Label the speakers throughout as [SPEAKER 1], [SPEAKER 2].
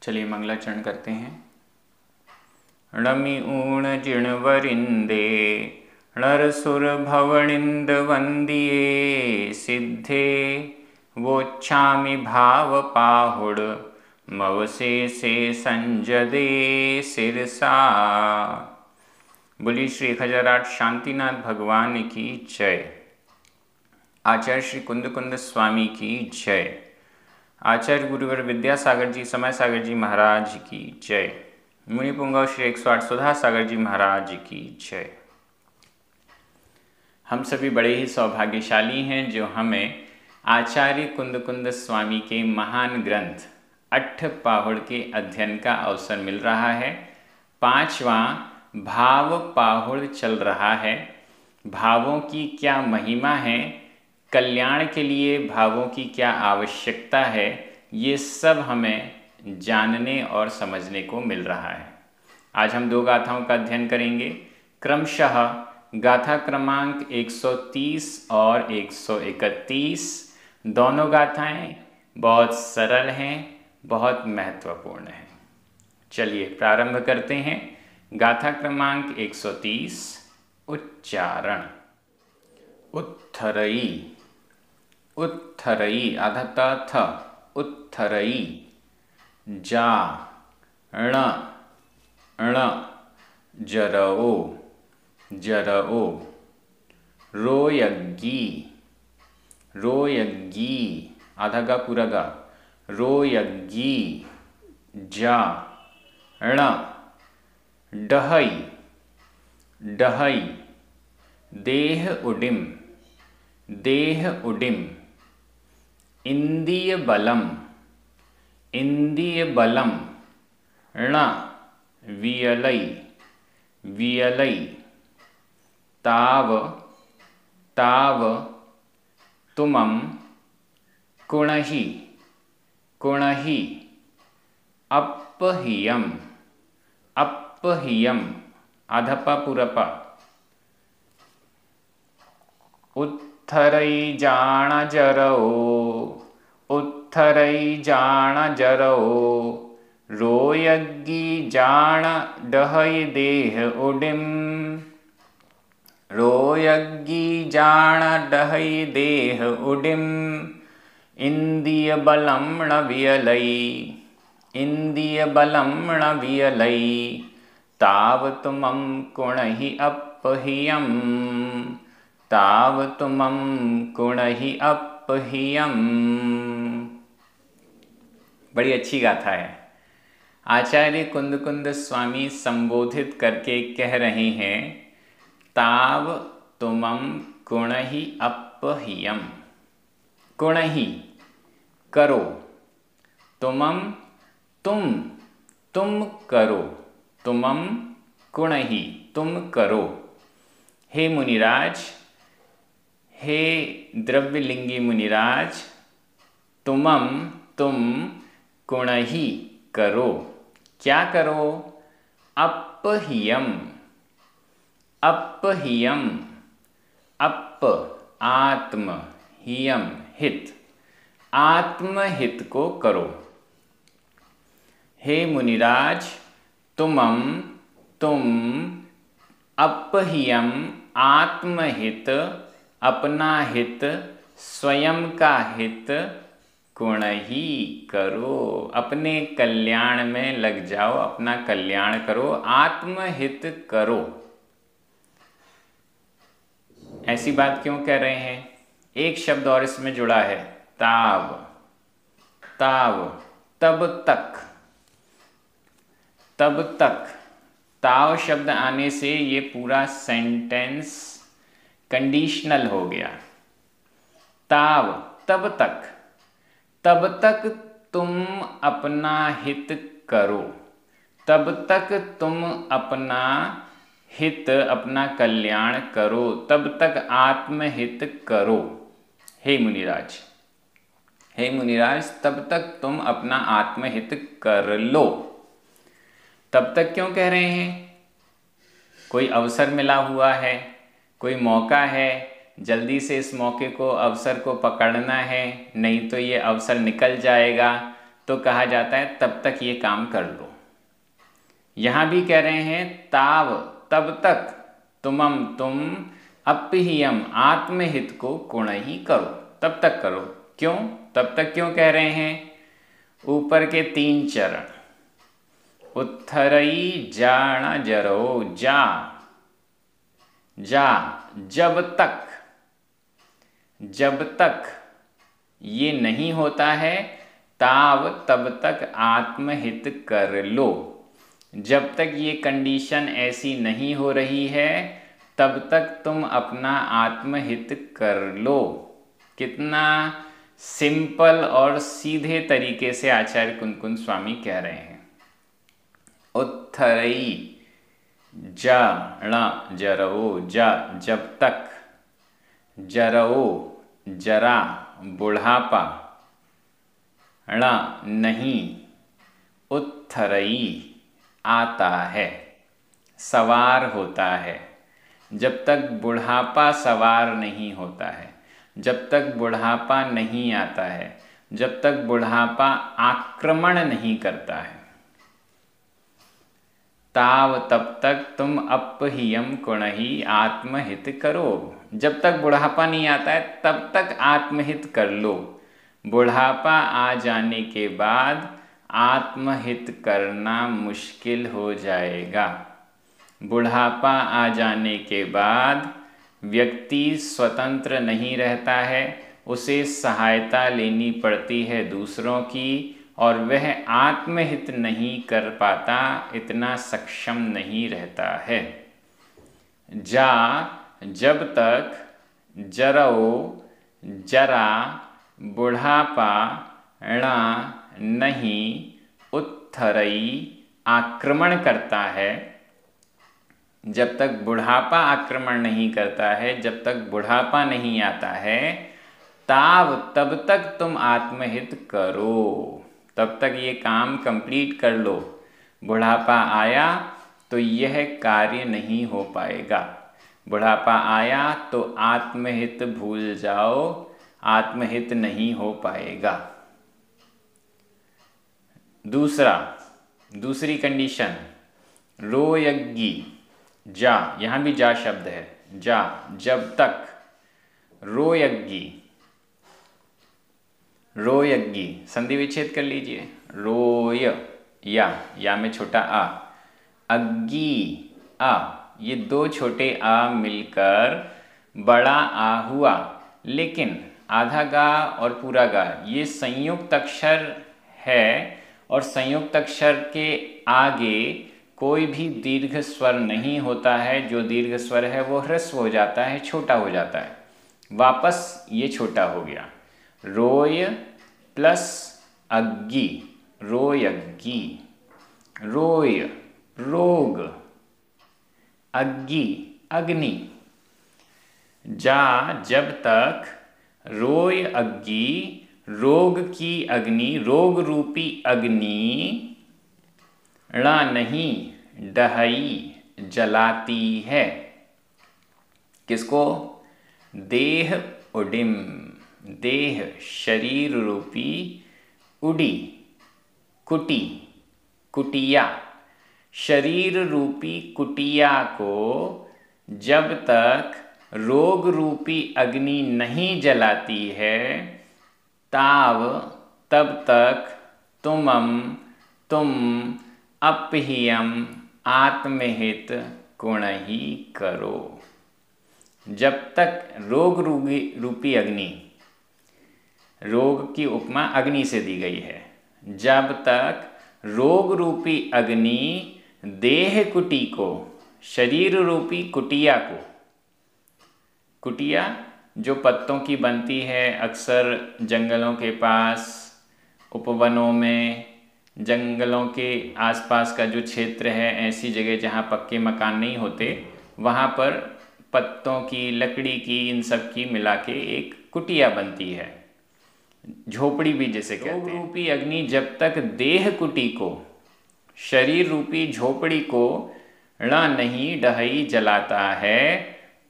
[SPEAKER 1] चलिए मंगलाचरण करते हैं। णमि ऊण जिण वरिंदे नरसुर भवनिंद वंदिये सिद्धे वोच्छामि भाव पाहुड़ मवसे से संजदे सिरसा। बोली श्री 1008 शांतिनाथ भगवान की जय। आचार्य श्री कुंद स्वामी की जय। आचार्य गुरुवर विद्यासागर जी समय सागर जी महाराज की जय। मुनि पुंगव श्री 108 सुधा सागर जी महाराज की जय। हम सभी बड़े ही सौभाग्यशाली हैं जो हमें आचार्य कुंद स्वामी के महान ग्रंथ अट्ठपाहुड़ के अध्ययन का अवसर मिल रहा है। 5वां भाव पाहुड़ चल रहा है। भावों की क्या महिमा है, कल्याण के लिए भावों की क्या आवश्यकता है, ये सब हमें जानने और समझने को मिल रहा है। आज हम 2 गाथाओं का अध्ययन करेंगे। क्रमशः गाथा क्रमांक 130 और 131। दोनों गाथाएं बहुत सरल हैं, बहुत महत्वपूर्ण हैं। चलिए प्रारंभ करते हैं। गाथा क्रमांक 130। उच्चारण। उत्थरई उत्थरई आधा त थ उत्थरई। जा ण ण जरओ जरओ। रोयग्गी रोयग्गी आधा गा पूरा गा। रोयग्गी जा ण डहई डहई। देह उडिम देह उडिम। इंद्रिय बलम इंद्रिय बलम। ण वियलई वियलई। ताव ताव तुमम कुणहि कुणहि। अप्पहियम अप्पहियम आधपा पुरपा। उत्थरई जाण जरओ उत्थरई जाण जरओ। रोयग्गी जाण डहई देह उडिम। रोयग्गी जाण डहई देह उडिम। इंद्रिय बलम ण वियलई इंद्रिय बलम ण वियलई। ताव तुमम कुणहि अप्पहियम ताव तुमम कुणहि अप्पहियम। बड़ी अच्छी गाथा है। आचार्य कुंद स्वामी संबोधित करके कह रहे हैं, ताव तुमम कुणहि अप्पहियम। कुणहि करो, तुमम तुम करो। तुमम कुणहि तुम करो। हे मुनिराज, हे द्रव्यलिंगी मुनिराज, तुमम तुम कुणहि करो। क्या करो? अप्पहियम अप्पहियम। अप्प आत्म, हियम हित, आत्महित को करो। हे मुनिराज, तुमम तुम अप्पहियम आत्महित, अपना हित, स्वयं का हित कुणहि करो। अपने कल्याण में लग जाओ, अपना कल्याण करो, आत्महित करो। ऐसी बात क्यों कह रहे हैं? एक शब्द और इसमें जुड़ा है, ताव ताव। तब तक तब तक। ताव शब्द आने से ये पूरा सेंटेंस कंडीशनल हो गया। ताव तब तक, तब तक तुम अपना हित करो। तब तक तुम अपना हित, अपना कल्याण करो। तब तक आत्महित करो। हे मुनिराज, हे मुनिराज, तब तक तुम अपना आत्महित कर लो। तब तक क्यों कह रहे हैं? कोई अवसर मिला हुआ है, कोई मौका है, जल्दी से इस मौके को, अवसर को पकड़ना है, नहीं तो ये अवसर निकल जाएगा। तो कहा जाता है तब तक ये काम कर लो। यहाँ भी कह रहे हैं ताव तब तक, तुमम तुम, अप्ययम आत्महित को गुण ही करो, तब तक करो। क्यों तब तक क्यों कह रहे हैं? ऊपर के 3 चरण, उत्थरई जाण जरो, जा जा, जब तक ये नहीं होता है, ताव तब तक आत्महित कर लो। जब तक ये कंडीशन ऐसी नहीं हो रही है तब तक तुम अपना आत्महित कर लो। कितना सिंपल और सीधे तरीके से आचार्य कुंदकुंद स्वामी कह रहे हैं। उत्थरई जाण जरो, जा जब तक, जरो जरा बुढ़ापा, ण नहीं, उत्थरई आता है, सवार होता है। जब तक बुढ़ापा सवार नहीं होता है, जब तक बुढ़ापा नहीं आता है, जब तक बुढ़ापा आक्रमण नहीं करता है, ताव तब तक तुम अपहियम कुणहि आत्महित करो। जब तक बुढ़ापा नहीं आता है तब तक आत्महित कर लो। बुढ़ापा आ जाने के बाद आत्महित करना मुश्किल हो जाएगा। बुढ़ापा आ जाने के बाद व्यक्ति स्वतंत्र नहीं रहता है, उसे सहायता लेनी पड़ती है दूसरों की, और वह आत्महित नहीं कर पाता, इतना सक्षम नहीं रहता है। जा जब तक, जरो जरा बुढ़ापा, ण नहीं, उत्थरई आक्रमण करता है। जब तक बुढ़ापा आक्रमण नहीं करता है, जब तक बुढ़ापा नहीं आता है, ताव तब तक तुम आत्महित करो, तब तक ये काम कंप्लीट कर लो। बुढ़ापा आया तो यह कार्य नहीं हो पाएगा। बुढ़ापा आया तो आत्महित भूल जाओ, आत्महित नहीं हो पाएगा। दूसरी कंडीशन, रोयज्ञी, जा, यहाँ भी जा शब्द है, जा जब तक, रोयज्ञी, रोयज्ञी संधि विच्छेद कर लीजिए, रोय या में छोटा आ, अग्गी आ, ये 2 छोटे आ मिलकर बड़ा आ हुआ। लेकिन आधा गा और पूरा गा ये संयुक्त अक्षर है, और संयुक्त अक्षर के आगे कोई भी दीर्घ स्वर नहीं होता है। जो दीर्घ स्वर है वो ह्रस्व हो जाता है, छोटा हो जाता है। वापस ये छोटा हो गया, रोय प्लस अग्गी, रोयग्गी, रोय रोग, अग्गी अग्नि। जा जब तक, रोय अग्गी रोग की अग्नि, रोग रूपी अग्नि, ण नहीं, डहई जलाती है। किसको? देह उडिम, देह शरीर रूपी, उडी कुटी, कुटिया, शरीर रूपी कुटिया को जब तक रोग रूपी अग्नि नहीं जलाती है, ताव तब तक तुम अपहियम आत्महित गुण ही करो। जब तक रोग रूपी अग्नि, रोग की उपमा अग्नि से दी गई है, जब तक रोग रूपी अग्नि देह कुटी को, शरीर रूपी कुटिया को, कुटिया जो पत्तों की बनती है अक्सर जंगलों के पास, उपवनों में, जंगलों के आसपास का जो क्षेत्र है, ऐसी जगह जहाँ पक्के मकान नहीं होते, वहाँ पर पत्तों की, लकड़ी की, इन सब की मिला के एक कुटिया बनती है, झोपड़ी भी जिसे कहते हैं। रोग रूपी अग्नि जब तक देह कुटी को, शरीर रूपी झोपड़ी को ण नहीं डहई जलाता है,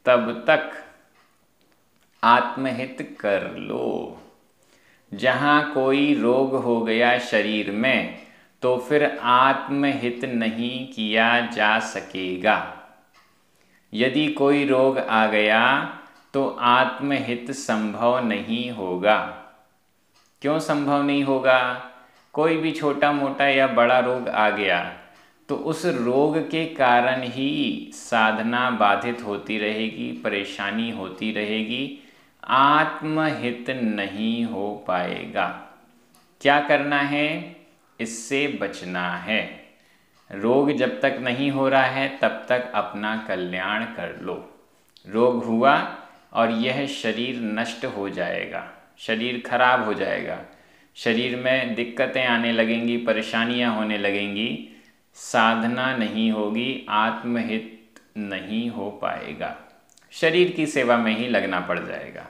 [SPEAKER 1] तब तक आत्महित कर लो। जहाँ कोई रोग हो गया शरीर में तो फिर आत्महित नहीं किया जा सकेगा। यदि कोई रोग आ गया तो आत्महित संभव नहीं होगा। क्यों संभव नहीं होगा? कोई भी छोटा मोटा या बड़ा रोग आ गया तो उस रोग के कारण ही साधना बाधित होती रहेगी, परेशानी होती रहेगी, आत्महित नहीं हो पाएगा। क्या करना है? इससे बचना है। रोग जब तक नहीं हो रहा है तब तक अपना कल्याण कर लो। रोग हुआ और यह शरीर नष्ट हो जाएगा, शरीर खराब हो जाएगा, शरीर में दिक्कतें आने लगेंगी, परेशानियां होने लगेंगी, साधना नहीं होगी, आत्महित नहीं हो पाएगा, शरीर की सेवा में ही लगना पड़ जाएगा।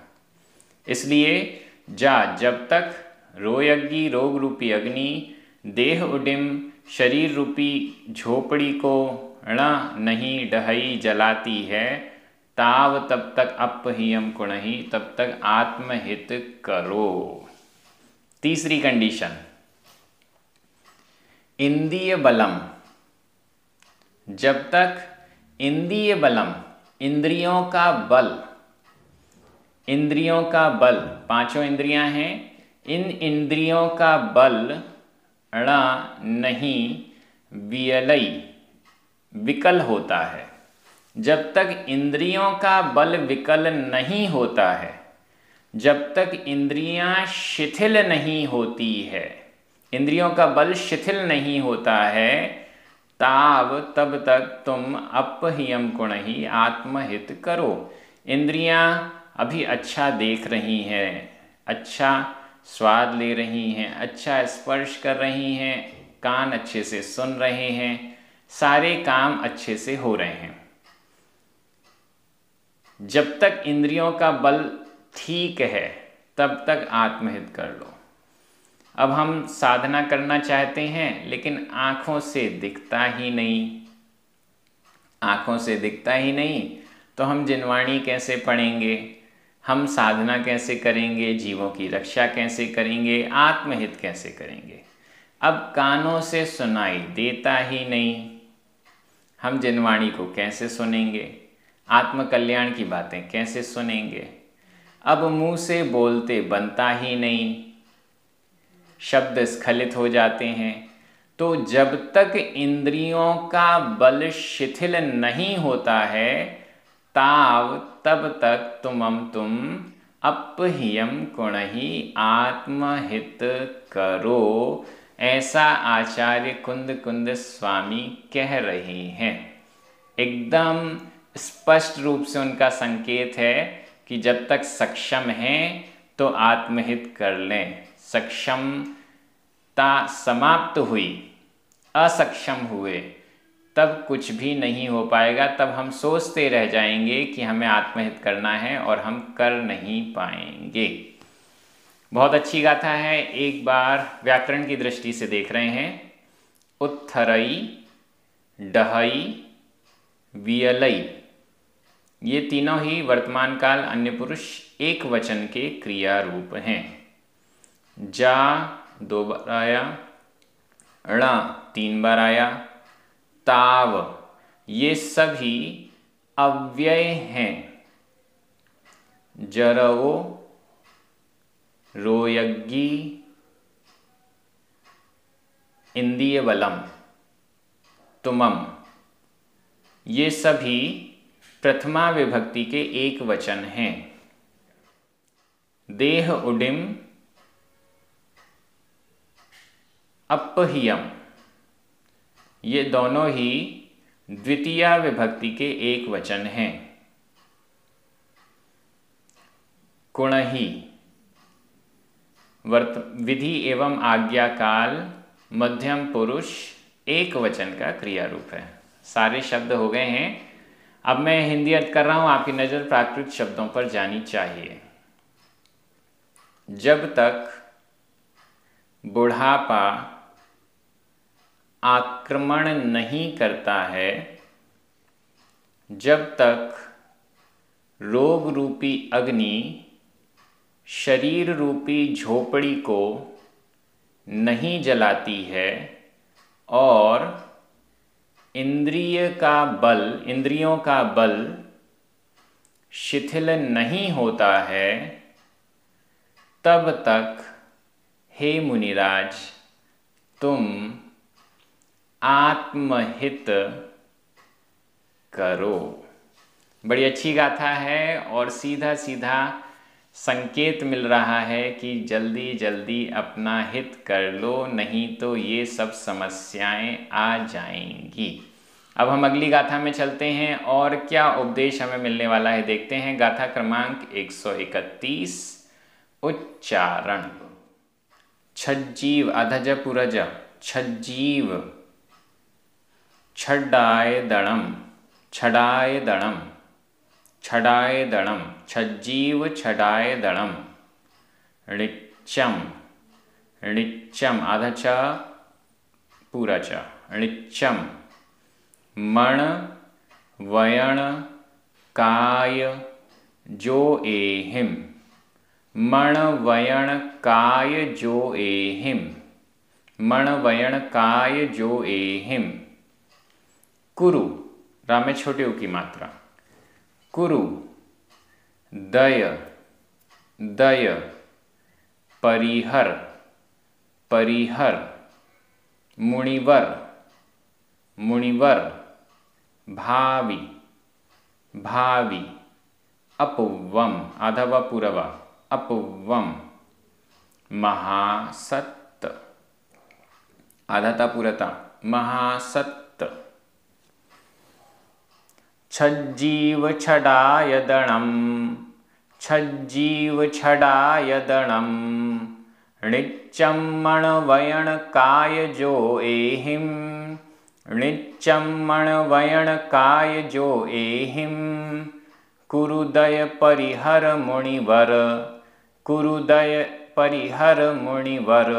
[SPEAKER 1] इसलिए जब तक रोयज्ञी रोग रूपी अग्नि देह उडिम शरीर रूपी झोपड़ी को नहीं डहई जलाती है, ताव तब तक अपहियम कुणहि, तब तक आत्महित करो। तीसरी कंडीशन, इंद्रिय बलम। जब तक इंद्रिय बलम, इंद्रियों का बल, इंद्रियों का बल, पांचों इंद्रियां हैं, इन इंद्रियों का बल नहीं वियलई विकल होता है। जब तक इंद्रियों का बल विकल नहीं होता है, जब तक इंद्रियां शिथिल नहीं होती है, इंद्रियों का बल शिथिल नहीं होता है, तब तक तुम अपहियम कुणहि आत्महित करो। इंद्रियां अभी अच्छा देख रही हैं, अच्छा स्वाद ले रही हैं, अच्छा स्पर्श कर रही हैं, कान अच्छे से सुन रहे हैं, सारे काम अच्छे से हो रहे हैं। जब तक इंद्रियों का बल ठीक है तब तक आत्महित कर लो। अब हम साधना करना चाहते हैं लेकिन आंखों से दिखता ही नहीं, आंखों से दिखता ही नहीं तो हम जिनवाणी कैसे पढ़ेंगे, हम साधना कैसे करेंगे, जीवों की रक्षा कैसे करेंगे, आत्महित कैसे करेंगे। अब कानों से सुनाई देता ही नहीं, हम जिनवाणी को कैसे सुनेंगे, आत्म कल्याण की बातें कैसे सुनेंगे। अब मुंह से बोलते बनता ही नहीं, शब्द स्खलित हो जाते हैं। तो जब तक इंद्रियों का बल शिथिल नहीं होता है तब तक तुम अपहियम कुणहि आत्महित करो, ऐसा आचार्य कुंद स्वामी कह रहे हैं। एकदम स्पष्ट रूप से उनका संकेत है कि जब तक सक्षम हैं तो आत्महित कर लें। सक्षमता समाप्त हुई, असक्षम हुए, तब कुछ भी नहीं हो पाएगा। तब हम सोचते रह जाएंगे कि हमें आत्महित करना है और हम कर नहीं पाएंगे। बहुत अच्छी गाथा है, एक बार व्याकरण की दृष्टि से देख रहे हैं। उत्थरई, डहई, वियलई, ये तीनों ही वर्तमान काल अन्य पुरुष एक वचन के क्रिया रूप हैं। जा 2 बार आया, ण 3 बार आया, ताव ये सभी अव्यय हैं। जरवो, रोयज्ञी, इंद्रिय बलम, तुमम, ये सभी प्रथमा विभक्ति के एक वचन हैं। देह उडिम, अपहियम, ये दोनों ही द्वितीया विभक्ति के एक वचन हैं। कुणहि विधि एवं आज्ञा काल मध्यम पुरुष एक वचन का क्रिया रूप है। सारे शब्द हो गए हैं। अब मैं हिंदी अर्थ कर रहा हूं, आपकी नजर प्राकृत शब्दों पर जानी चाहिए। जब तक बुढ़ापा आक्रमण नहीं करता है, जब तक रोग रूपी अग्नि शरीर रूपी झोपड़ी को नहीं जलाती है और इंद्रियों का बल शिथिल नहीं होता है, तब तक हे मुनिराज तुम आत्महित करो। बड़ी अच्छी गाथा है और सीधा सीधा संकेत मिल रहा है कि जल्दी जल्दी अपना हित कर लो, नहीं तो ये सब समस्याएं आ जाएंगी। अब हम अगली गाथा में चलते हैं और क्या उपदेश हमें मिलने वाला है देखते हैं। गाथा क्रमांक 131, उच्चारण। छज्जीव अधज पुरज छज्जीव छड्डाय दणम छडाय दणम छडाय दणम छज्जीव छडाय दणम ऋच्चम ऋच्चम अधच पुरच ऋच्चम मण वयण काय जो एहिम मण वयण काय जो एहिम मण वयण काय जो एहिम। कुरु रा में छोटे उ की मात्रा। कुरु दय दय परिहर परिहर मुनिवर मुनिवर भावी भावी अपुवम अधवा पुरवा अपुवम महासत्त आधाता पुरता महासत्त। छज्जीव छडाय दणम छज्जीव छडाय दणम ऋच्चम मण वयण काय जो एहिम ऋच्चम मण वयण काय जो एहिम। कुरुदय परिहर मुनिवर कुरुदय परिहर मुनिवर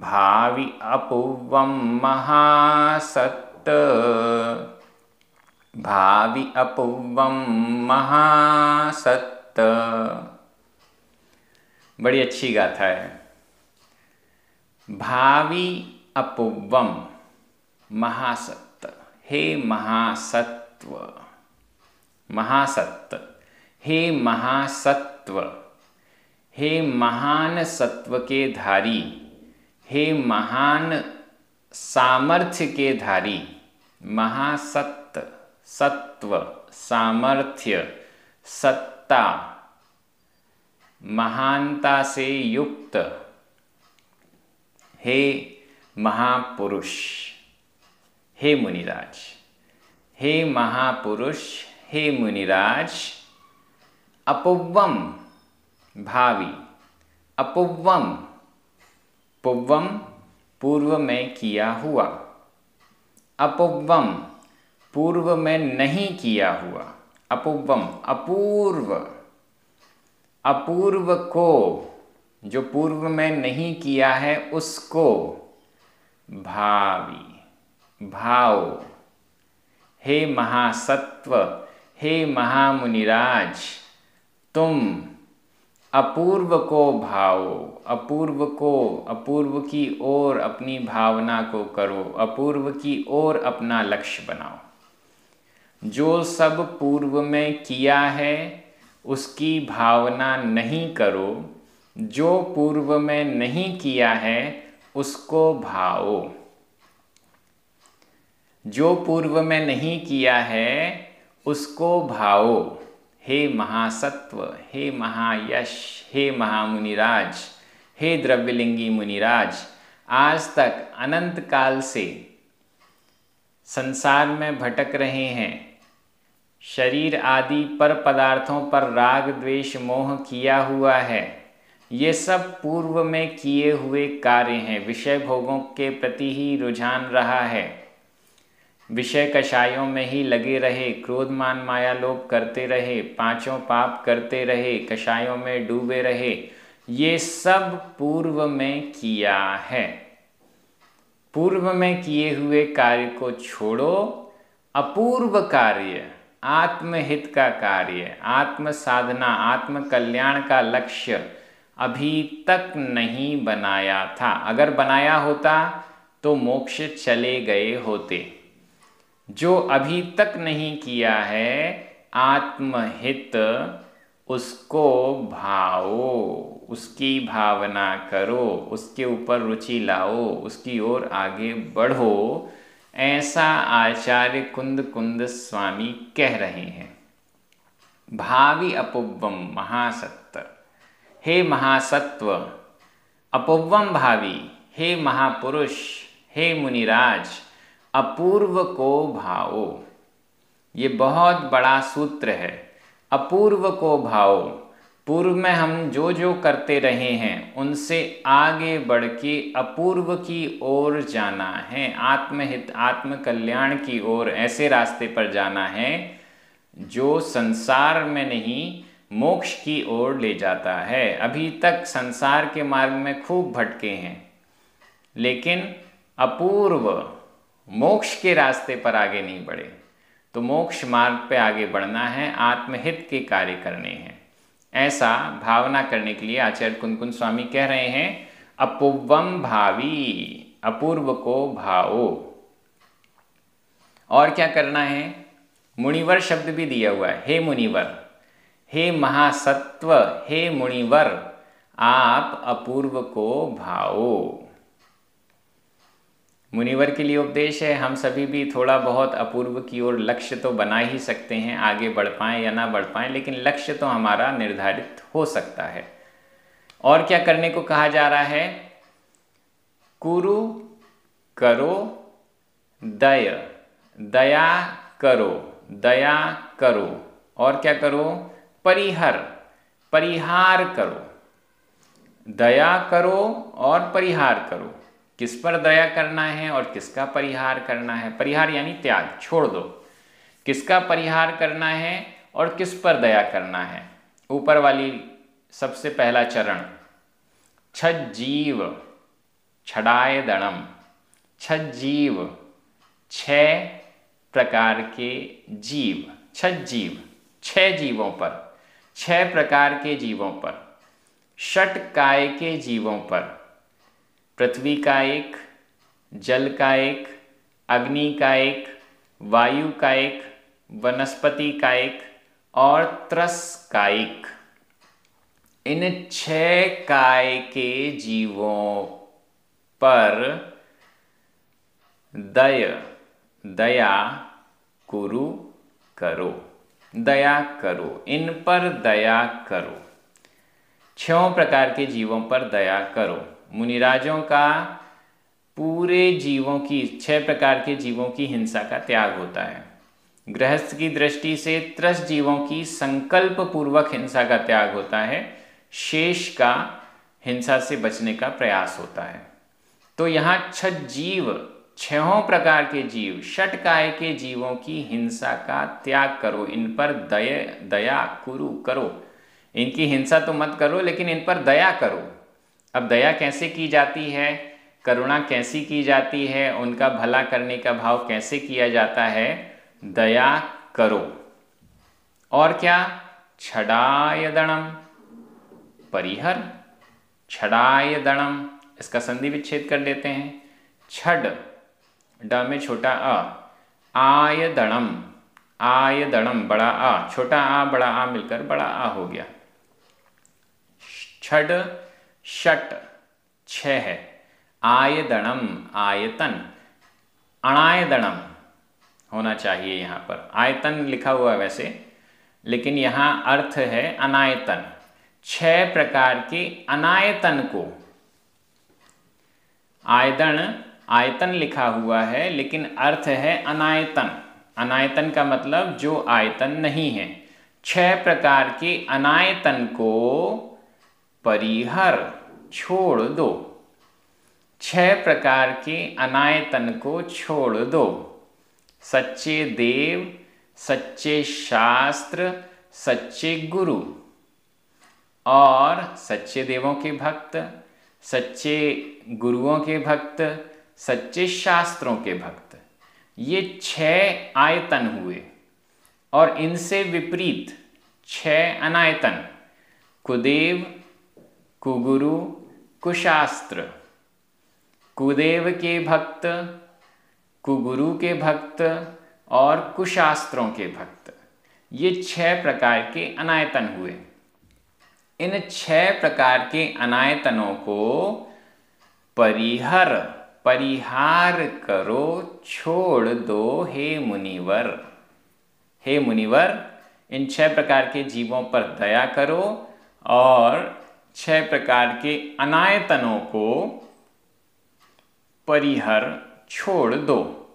[SPEAKER 1] भावी अपुवम महासत्त भावी अपुवम महासत्त। बड़ी अच्छी गाथा है। भावी अपुवम महासत्त हे महासत्व महासत्त हे महासत्व हे महान सत्व के धारी हे महान सामर्थ्य के धारी। महासत्त सत्व सामर्थ्य सत्ता महानता से युक्त हे महापुरुष हे मुनिराज हे महापुरुष हे मुनिराज। अपुवम भावी अपुवम पुव्वम पूर्व में किया हुआ अपुव्वम पूर्व में नहीं किया हुआ अपुव्वम अपूर्व अपूर्व को जो पूर्व में नहीं किया है उसको भावी भाव हे महासत्व हे महामुनिराज तुम अपूर्व को भावो अपूर्व की ओर अपनी भावना को करो अपूर्व की ओर अपना लक्ष्य बनाओ। जो सब पूर्व में किया है उसकी भावना नहीं करो जो पूर्व में नहीं किया है उसको भाओ। जो पूर्व में नहीं किया है उसको भाओ। हे महासत्व हे महायश हे महामुनिराज हे द्रव्यलिंगी मुनिराज आज तक अनंत काल से संसार में भटक रहे हैं। शरीर आदि पर पदार्थों पर राग द्वेष मोह किया हुआ है। ये सब पूर्व में किए हुए कार्य हैं। विषय भोगों के प्रति ही रुझान रहा है। विषय कषायों में ही लगे रहे, क्रोध मान माया लोभ करते रहे, पांचों पाप करते रहे, कषायों में डूबे रहे। ये सब पूर्व में किया है। पूर्व में किए हुए कार्य को छोड़ो। अपूर्व कार्य आत्महित का कार्य आत्म साधना आत्म कल्याण का लक्ष्य अभी तक नहीं बनाया था। अगर बनाया होता तो मोक्ष चले गए होते। जो अभी तक नहीं किया है आत्महित, उसको भाओ, उसकी भावना करो, उसके ऊपर रुचि लाओ, उसकी ओर आगे बढ़ो, ऐसा आचार्य कुंद कुंद स्वामी कह रहे हैं। भावी अपुव्वम महासत्व, हे महासत्व, अपुव्वम भावी, हे महापुरुष, हे मुनिराज, अपूर्व को भाओ। ये बहुत बड़ा सूत्र है। अपूर्व को भाओ, पूर्व में हम जो जो करते रहे हैं उनसे आगे बढ़ के अपूर्व की ओर जाना है, आत्महित आत्म कल्याण की ओर, ऐसे रास्ते पर जाना है जो संसार में नहीं मोक्ष की ओर ले जाता है। अभी तक संसार के मार्ग में खूब भटके हैं, लेकिन अपूर्व मोक्ष के रास्ते पर आगे नहीं बढ़े। तो मोक्ष मार्ग पे आगे बढ़ना है, आत्महित के कार्य करने हैं। ऐसा भावना करने के लिए आचार्य कुंद कुंद स्वामी कह रहे हैं अपूर्वम भावी, अपूर्व को भाओ। और क्या करना है? मुनिवर शब्द भी दिया हुआ है। हे मुनिवर, हे महासत्व, हे मुनिवर, आप अपूर्व को भाओ। मुनिवर के लिए उपदेश है। हम सभी भी थोड़ा बहुत अपूर्व की ओर लक्ष्य तो बना ही सकते हैं, आगे बढ़ पाएं या ना बढ़ पाएं, लेकिन लक्ष्य तो हमारा निर्धारित हो सकता है। और क्या करने को कहा जा रहा है? कुरु करो दय, दया करो, दया करो। और क्या करो? परिहर, परिहार करो। दया करो और परिहार करो। किस पर दया करना है और किसका परिहार करना है? परिहार यानी त्याग, छोड़ दो। किसका परिहार करना है और किस पर दया करना है? ऊपर वाली सबसे पहला चरण, छज्जीव छड़ाए दणम। छज्जीव, 6 प्रकार के जीव, छज्जीव, 6 जीवों पर, 6 प्रकार के जीवों पर, षटकाय के जीवों पर, पृथ्वी का एक, जल का एक, अग्नि का एक, वायु का एक, वनस्पति का एक और त्रस का एक। इन 6 काय के जीवों पर दया कुरु करो, दया करो, इन पर दया करो। 6 प्रकार के जीवों पर दया करो। मुनिराजों का पूरे जीवों की, 6 प्रकार के जीवों की हिंसा का त्याग होता है। गृहस्थ की दृष्टि से त्रस जीवों की संकल्प पूर्वक हिंसा का त्याग होता है, शेष का हिंसा से बचने का प्रयास होता है। तो यहाँ छज्जीव, 6 प्रकार के जीव, षटकाय के जीवों की हिंसा का त्याग करो, इन पर दया कुरु करो। इनकी हिंसा तो मत करो, लेकिन इन पर दया करो। अब दया कैसे की जाती है, करुणा कैसी की जाती है, उनका भला करने का भाव कैसे किया जाता है? दया करो। और क्या? छड़ाय दणम, परिहर, छड़ाय दणम, इसका संधि विच्छेद कर लेते हैं। छड़, ड में छोटा अ, आय दणम, आय दणम, बड़ा आ, छोटा आ बड़ा आ मिलकर बड़ा आ हो गया। छड़ षट, 6 है। आयदणम, आयतन, अणायदणम होना चाहिए यहाँ पर। आयतन लिखा हुआ है वैसे, लेकिन यहाँ अर्थ है अनायतन। 6 प्रकार के अनायतन को, आयतन लिखा हुआ है, लेकिन अर्थ है अनायतन। अनायतन का मतलब जो आयतन नहीं है। 6 प्रकार के अनायतन को परिहर, छोड़ दो। 6 प्रकार के अनायतन को छोड़ दो। सच्चे देव, सच्चे शास्त्र, सच्चे गुरु और सच्चे देवों के भक्त, सच्चे गुरुओं के भक्त, सच्चे शास्त्रों के भक्त, ये 6 आयतन हुए। और इनसे विपरीत 6 अनायतन, कुदेव, कुगुरु कुशास्त्र, कुदेव के भक्त, कुगुरु के भक्त और कुशास्त्रों के भक्त, ये 6 प्रकार के अनायतन हुए। इन 6 प्रकार के अनायतनों को परिहार करो, छोड़ दो हे मुनिवर। हे मुनिवर, इन 6 प्रकार के जीवों पर दया करो और 6 प्रकार के अनायतनों को छोड़ दो।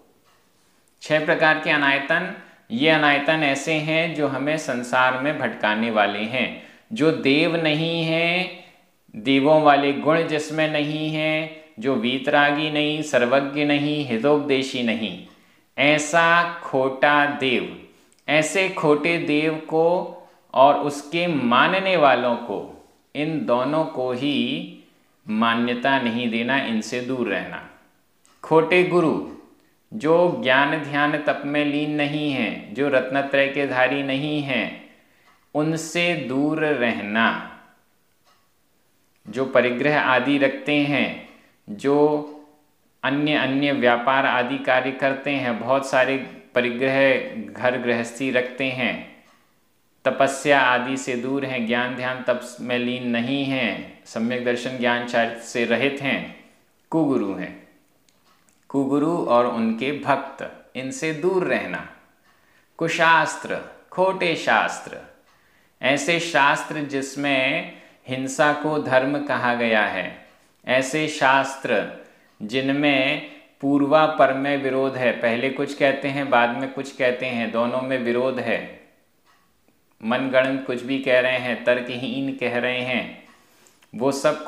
[SPEAKER 1] 6 प्रकार के अनायतन, ये अनायतन ऐसे हैं जो हमें संसार में भटकाने वाले हैं, जो देव नहीं हैं, देवों वाले गुण जिसमें नहीं हैं, जो वीतरागी नहीं, सर्वज्ञ नहीं, हितोपदेशी नहीं, ऐसा खोटा देव, ऐसे खोटे देव को और उसके मानने वालों को, इन दोनों को ही मान्यता नहीं देना, इनसे दूर रहना। खोटे गुरु, जो ज्ञान ध्यान तप में लीन नहीं हैं, जो रत्नत्रय के धारी नहीं हैं, उनसे दूर रहना। जो परिग्रह आदि रखते हैं, जो अन्य व्यापार आदि कार्य करते हैं, बहुत सारे परिग्रह घर गृहस्थी रखते हैं, तपस्या आदि से दूर हैं, ज्ञान ध्यान तप में लीन नहीं हैं, सम्यक दर्शन ज्ञान चारित्र से रहित हैं, कुगुरु हैं। कुगुरु और उनके भक्त, इनसे दूर रहना। कुशास्त्र, खोटे शास्त्र, ऐसे शास्त्र जिसमें हिंसा को धर्म कहा गया है, ऐसे शास्त्र जिनमें पूर्वापर में विरोध है, पहले कुछ कहते हैं बाद में कुछ कहते हैं, दोनों में विरोध है, मनगढ़ंत कुछ भी कह रहे हैं, तर्कहीन कह रहे हैं, वो सब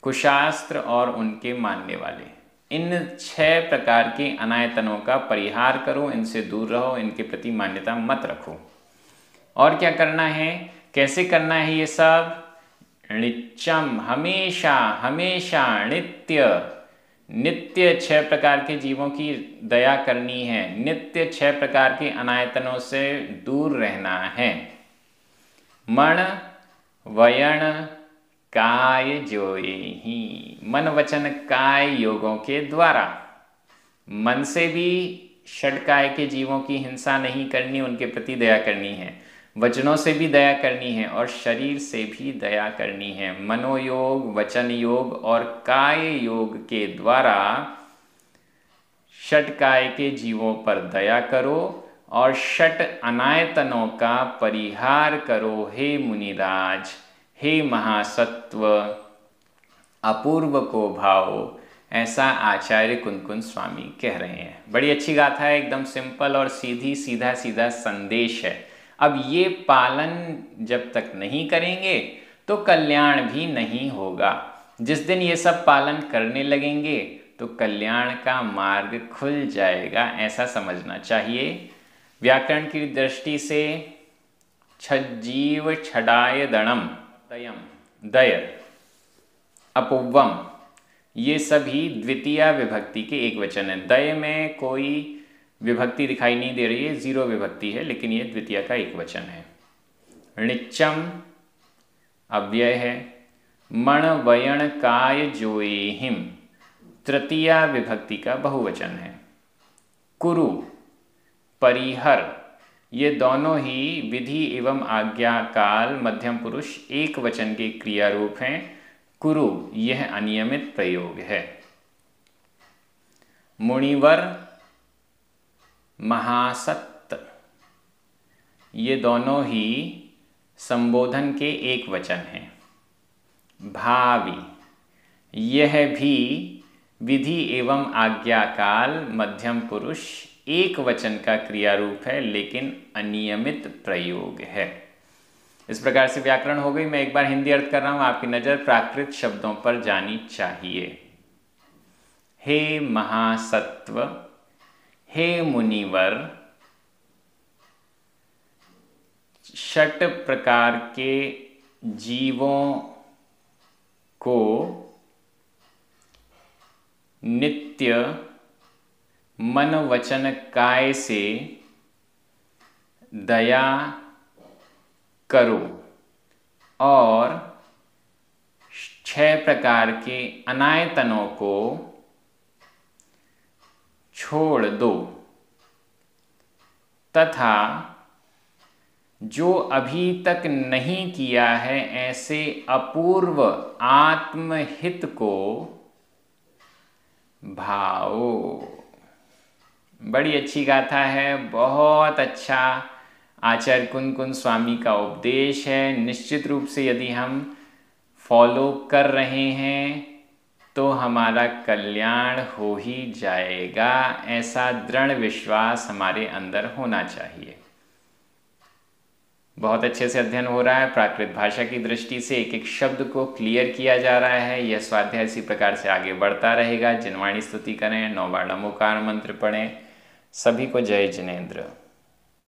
[SPEAKER 1] कुशास्त्र और उनके मानने वाले। इन 6 प्रकार के अनायतनों का परिहार करो, इनसे दूर रहो, इनके प्रति मान्यता मत रखो। और क्या करना है, कैसे करना है ये सब? नित्यम, हमेशा हमेशा, नित्य 6 प्रकार के जीवों की दया करनी है, नित्य 6 प्रकार के अनायतनों से दूर रहना है। मन वयन काय जोयहि, मन वचन काय योगों के द्वारा, मन से भी षटकाय के जीवों की हिंसा नहीं करनी, उनके प्रति दया करनी है, वचनों से भी दया करनी है और शरीर से भी दया करनी है। मनोयोग, वचन योग और काय योग के द्वारा षटकाय के जीवों पर दया करो और षट अनायतनों का परिहार करो हे मुनिराज, हे महासत्व, अपूर्व को भाव। ऐसा आचार्य कुंदकुंद स्वामी कह रहे हैं। बड़ी अच्छी गाथा है, एकदम सिंपल और सीधा संदेश है। अब ये पालन जब तक नहीं करेंगे तो कल्याण भी नहीं होगा। जिस दिन ये सब पालन करने लगेंगे तो कल्याण का मार्ग खुल जाएगा, ऐसा समझना चाहिए। व्याकरण की दृष्टि से छज्जीव छडाय दणम, दय, अपुवम, ये सभी द्वितीय विभक्ति के एक वचन है। दय में कोई विभक्ति दिखाई नहीं दे रही है, 0 विभक्ति है, लेकिन ये द्वितीय का एक वचन है। णिच्चम अव्यय है। मण वयण काय जोएहिम तृतीय विभक्ति का बहुवचन है। कुरु, परिहर, ये दोनों ही विधि एवं आज्ञा काल मध्यम पुरुष एक वचन के क्रिया रूप हैं। कुरु यह अनियमित प्रयोग है। मुनिवर, महासत्त, ये दोनों ही संबोधन के एक वचन हैं। भावी, यह भी विधि एवं आज्ञा काल मध्यम पुरुष एक वचन का क्रिया रूप है, लेकिन अनियमित प्रयोग है। इस प्रकार से व्याकरण हो गई। मैं एक बार हिंदी अर्थ कर रहा हूं, आपकी नजर प्राकृत शब्दों पर जानी चाहिए। हे महासत्व, हे मुनिवर, षट प्रकार के जीवों को नित्य मन वचन काय से दया करो और 6 प्रकार के अनायतनों को छोड़ दो तथा जो अभी तक नहीं किया है ऐसे अपूर्व आत्महित को भाओ। बड़ी अच्छी गाथा है, बहुत अच्छा आचार्य कुंद कुंद स्वामी का उपदेश है। निश्चित रूप से यदि हम फॉलो कर रहे हैं तो हमारा कल्याण हो ही जाएगा, ऐसा दृढ़ विश्वास हमारे अंदर होना चाहिए। बहुत अच्छे से अध्ययन हो रहा है। प्राकृत भाषा की दृष्टि से एक एक शब्द को क्लियर किया जा रहा है। यह स्वाध्याय इसी प्रकार से आगे बढ़ता रहेगा। जिनवाणी स्तुति करें, 9 बार नमोकार मंत्र पढ़ें। सभी को जय जिनेंद्र।